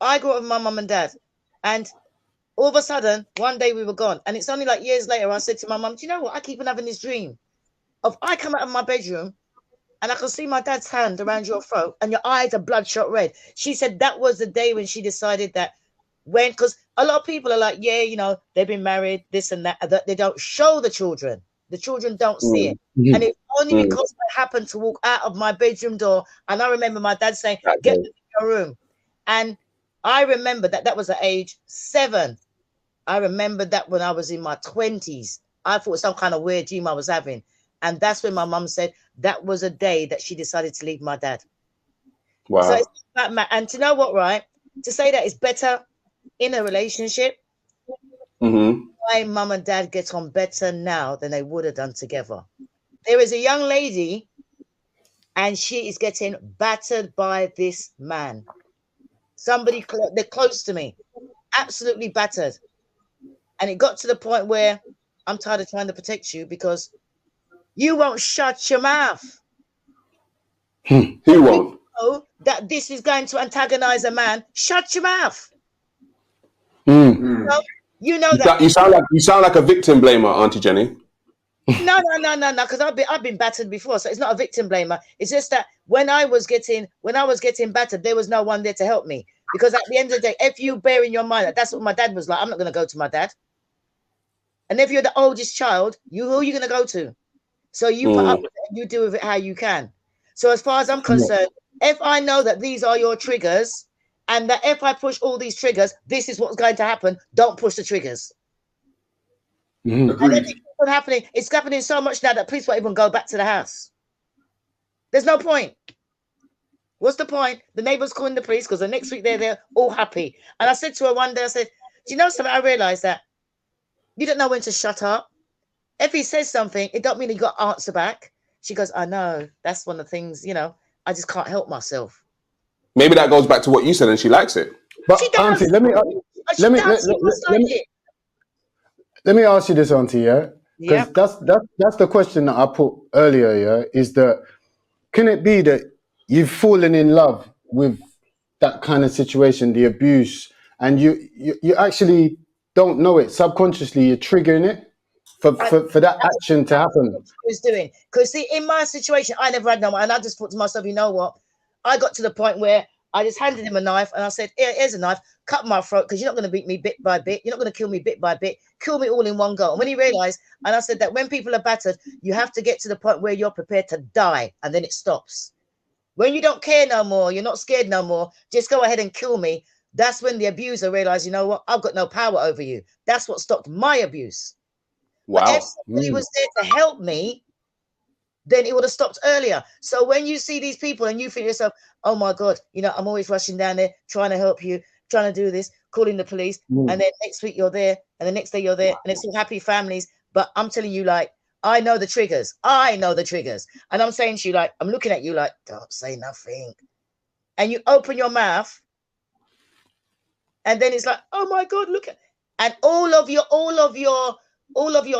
I grew up with my mum and dad, and all of a sudden, one day we were gone. And it's only like years later, I said to my mum, do you know what? I keep on having this dream of I come out of my bedroom and I can see my dad's hand around your throat and your eyes are bloodshot red. She said that was the day when she decided that because a lot of people are like, yeah, you know, they've been married, this and that they don't show the children. The children don't see it. And it's only because I happened to walk out of my bedroom door. And I remember my dad saying, get in your room. And I remember that was at age 7. I remember that when I was in my 20s. I thought some kind of weird dream I was having. And that's when my mum said that was a day that she decided to leave my dad. Wow. So it's that, and to know what, right? To say that it's better in a relationship, my mum and dad get on better now than they would have done together. There is a young lady and she is getting battered by this man. Somebody, they're close to me, absolutely battered. And it got to the point where I'm tired of trying to protect you because you won't shut your mouth. Who won't? Know that this is going to antagonize a man. Shut your mouth. You know that you sound like a victim blamer, Auntie Jenny. No, because I've been battered before, so it's not a victim blamer. It's just that when I was getting battered, there was no one there to help me. Because at the end of the day, if you bear in your mind that that's what my dad was like, I'm not going to go to my dad. And if you're the oldest child, who are you going to go to? So you put up with it and you deal with it how you can. So as far as I'm concerned, if I know that these are your triggers, and that if I push all these triggers, this is what's going to happen, don't push the triggers. Agreed. It's happening so much now that police won't even go back to the house. There's no point. What's the point? The neighbors calling the police because the next week they're all happy. And I said to her one day, I said, do you know something? I realized that you don't know when to shut up. If he says something, it don't mean he got answer back. She goes, I know. That's one of the things, you know, I just can't help myself. Maybe that goes back to what you said and she likes it. But Auntie, let me ask you this, Auntie, yeah? Because that's the question that I put earlier, yeah? Is that, can it be that you've fallen in love with that kind of situation, the abuse, and you actually don't know it, subconsciously you're triggering it for that action to happen? Who's doing? Because see, in my situation, I never had no one, and I just thought to myself, you know what? I got to the point where I just handed him a knife and I said, here's a knife, cut my throat because you're not going to beat me bit by bit. You're not going to kill me bit by bit. Kill me all in one go. And when he realized, and I said that when people are battered, you have to get to the point where you're prepared to die and then it stops. When you don't care no more, you're not scared no more, just go ahead and kill me. That's when the abuser realized, you know what? I've got no power over you. That's what stopped my abuse. Wow. But if somebody was there to help me, then it would have stopped earlier. So when you see these people and you feel yourself, oh my God, you know, I'm always rushing down there, trying to help you, trying to do this, calling the police. And then next week you're there and the next day you're there and it's all happy families. But I'm telling you, like, I know the triggers. And I'm saying to you, like, I'm looking at you like, don't say nothing. And you open your mouth and then it's like, oh my God, look at, and all of your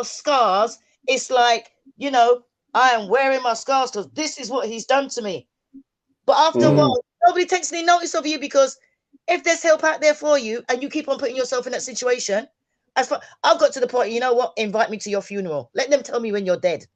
scars, it's like, you know, I am wearing my scars because this is what he's done to me. But after a while, nobody takes any notice of you because if there's help out there for you and you keep on putting yourself in that situation, I've got to the point, you know what? Invite me to your funeral. Let them tell me when you're dead.